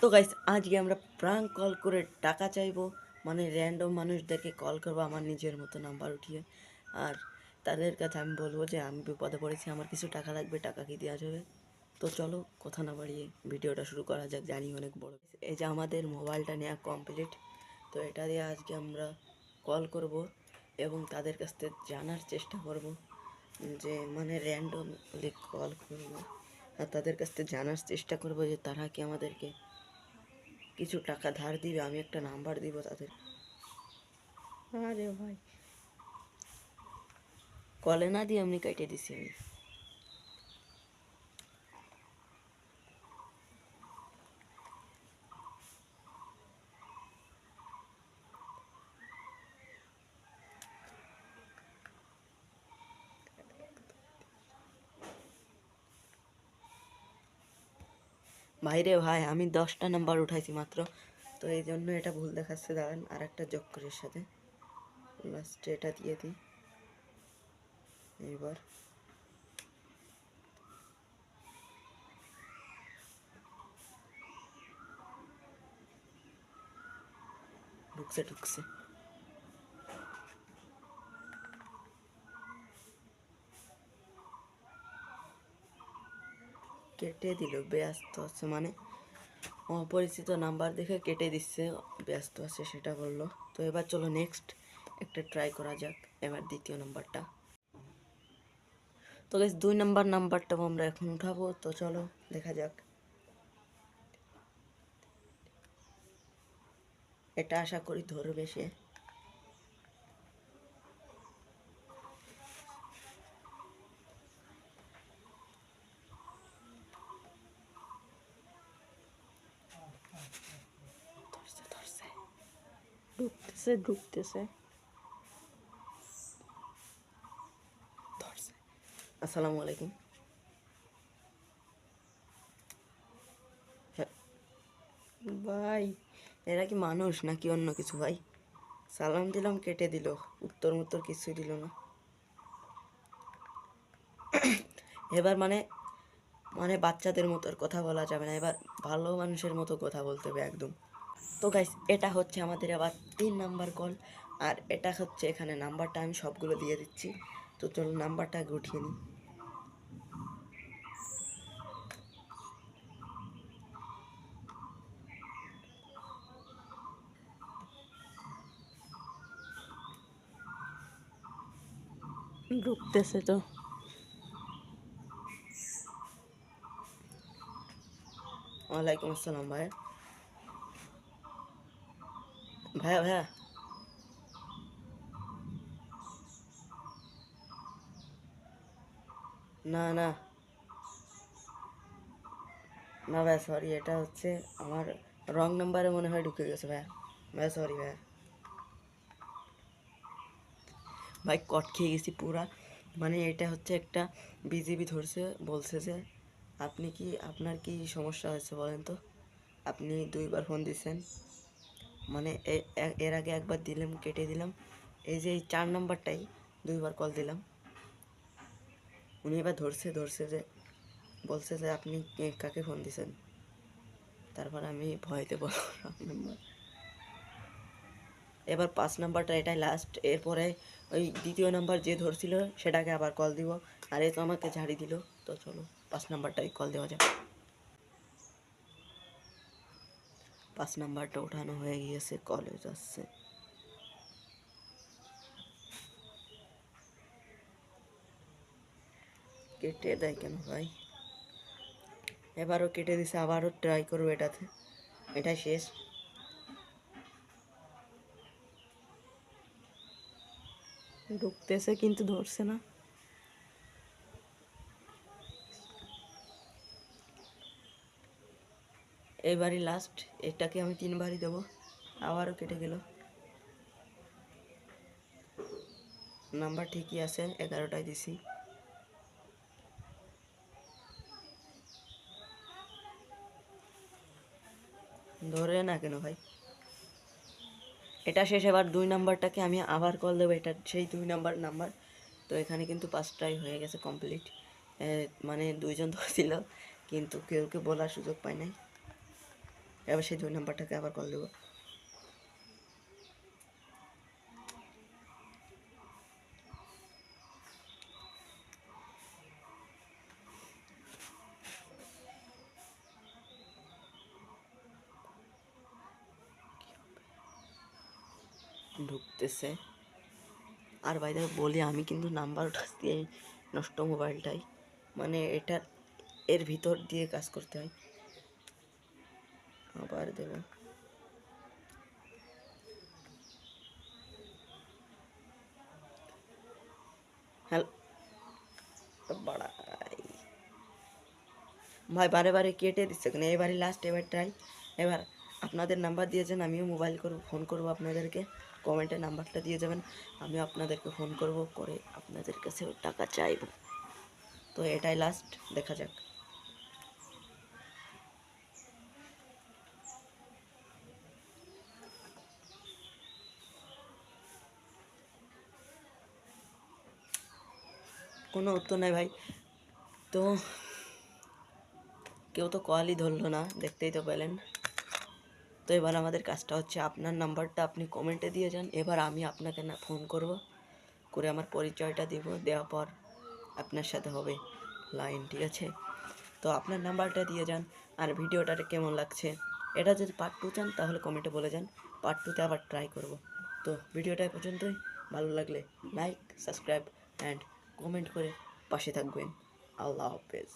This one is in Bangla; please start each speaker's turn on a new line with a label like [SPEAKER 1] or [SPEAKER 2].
[SPEAKER 1] তো গাইস আজকে আমরা প্রাঙ্ক কল করে টাকা চাইবো, মানে র্যান্ডম মানুষদেরকে কল করবো আমার নিজের মতো নাম্বার উঠিয়ে। আর তাদের কাছে আমি বলবো যে আমি বিপদে পড়েছি, আমার কিছু টাকা লাগবে, টাকা কি দেওয়া যাবে? তো চলো কথা না বাড়িয়ে ভিডিওটা শুরু করা যাক। জানি অনেক বড়। এই যে আমাদের মোবাইলটা নেওয়া কমপ্লিট, তো এটা দিয়ে আজকে আমরা কল করব এবং তাদের কাছ থেকে জানার চেষ্টা করব যে মানে র্যান্ডমলি কল করবো আর তাদের কাছ থেকে জানার চেষ্টা করবো যে তারা কি আমাদেরকে কিছু টাকা ধার দিবে। আমি একটা নাম্বার দিব তাদের। আরে ভাই কলে না দিয়ে এমনি কেটে দিছি আমি। ভাইরে ভাই, আমি 10টা নাম্বার উঠাইছি মাত্র, তো এই জন্য এটা ভুল দেখাচ্ছে। দাঁড়ান আর একটা যোগ করে এর সাথে লাস্টে এটা দিয়ে দিই। এইবার ঢুকছে ঢুকছে। কেটে দিল, ব্যস্ত আছে, মানে অপরিচিত নাম্বার দেখে কেটে দিচ্ছে, ব্যস্ত আছে সেটা বললো। তো এবার চলো নেক্সট একটা ট্রাই করা যাক, এবার দ্বিতীয় নাম্বারটা। তো গাইস 2 নাম্বার নাম্বারটাও আমরা এখন উঠাবো, তো চলো দেখা যাক। এটা আশা করি ধরবে সে। ধরছে ধরছে, ঢুকতেছে ঢুকতেছে, ধরছে। আসসালামু আলাইকুম। হ্যাঁ ভাই, এরা কি মানুষ নাকি অন্য কিছু? ভাই সালাম দিলাম, কেটে দিল, উত্তর মুত্তর কিছুই দিল না। এবার মানে মানে বাচ্চাদের মতো আর কথা বলা যাবে না, এবার ভালো মানুষের মতো কথা বলতে হবে একদম। তো গাইস এটা হচ্ছে আমাদের আবার 3 নাম্বার কল, আর এটা হচ্ছে এখানে নাম্বারটা আমি সবগুলো দিয়ে দিচ্ছি। তো চলো নাম্বারটা আগে উঠিয়ে নিই। ঢুকতেছে তো। ওয়ালাইকুম আসসালাম ভাইয়া। ভাইয়া ভাইয়া, না না না ভাইয়া, সরি, এটা হচ্ছে আমার রং নাম্বারে মনে হয় ঢুকে গেছে ভাইয়া। ভাইয়া সরি ভাইয়া। ভাই কট খেয়ে গেছি পুরা। মানে এটা হচ্ছে একটা বিজিবি ধরছে, বলছে যে আপনি কি, আপনার কি সমস্যা হয়েছে বলেন তো? আপনি 2বার ফোন দিচ্ছেন, মানে এর আগে একবার দিলাম, কেটে দিলাম। এই যে এই 4 নাম্বারটাই 2বার কল দিলাম। উনি এবার ধরছে ধরছে যে বলছে যে আপনি কাকে ফোন দিছেন। তারপর আমি ভয়তে বললাম নাম্বার। এবার 5 নাম্বারটা এটাই লাস্ট, এরপরে ওই দ্বিতীয় নাম্বার যে ধরছিল সেটাকে আবার কল দিব। আর এ তো আমাকে ঝাড়ি দিল। তো চলো 5 নাম্বারটাই কল দেওয়া যাক। 5 নাম্বারটা ওঠানো হয়ে গিয়েছে, কলে যাচ্ছে। কেটে দেয় কেন ভাই? এবারও কেটে দিছে, আবারও ট্রাই করবো এটাতে, এটাই শেষ। ঢুকতেছে কিন্তু ধরছে না। এবারই লাস্ট, এটাকে আমি 3বারই দেবো। আবারও কেটে গেল। নাম্বার ঠিকই আছে, 11টাই দিছি। ধরে না কেন ভাই? এটা শেষ, এবার 2 নাম্বারটাকে আমি আবার কল দেবো, এটা সেই 2 নাম্বার নাম্বার। তো এখানে কিন্তু 5টাই হয়ে গেছে কমপ্লিট। মানে 2জন ধরছিল কিন্তু কেউ কেউ বলার সুযোগ পায় নাই। এবার সেই 2 নাম্বারটাকে আবার কল দেবো। ঢুকতেছে। আর ভাই দেখো বলি, আমি কিন্তু নাম্বার উঠাচ্ছি এই নষ্ট মোবাইলটাই, মানে এর ভিতর দিয়ে কাজ করতে হয়। আবার দেবো। হ্যালো বাড়াই ভাই, বারে বারে কেটে দিচ্ছে কেন? এবারই লাস্ট, এবার ট্রাই। এবার আপনাদের নাম্বার দিয়েছেন, আমিও মোবাইল করব, ফোন করব আপনাদেরকে। কমেন্টে নাম্বারটা দিয়ে যাবেন, আমিও আপনাদেরকে ফোন করব, করে আপনাদের কাছে টাকা চাইব। তো এটাই লাস্ট, দেখা যাক। কোনো উত্তর নাই ভাই। তো কেউ তো কলই ধরলো না, দেখতেই তো পেলেন। তো এবার আমাদের কাজটা হচ্ছে, আপনার নাম্বারটা আপনি কমেন্টে দিয়ে যান। এবার আমি আপনাকে না ফোন করব, করে আমার পরিচয়টা দেব, দেওয়ার পর আপনার সাথে হবে লাইন, ঠিক আছে? তো আপনার নাম্বারটা দিয়ে যান। আর ভিডিওটা কেমন লাগছে, এটা যদি পার্ট 2 চান তাহলে কমেন্টে বলে যান, পার্ট 2তে আবার ট্রাই করব। তো ভিডিওটা পর্যন্তই। ভালো লাগলে লাইক, সাবস্ক্রাইব অ্যান্ড কমেন্ট করে পাশে থাকবেন। আল্লাহ হাফেজ।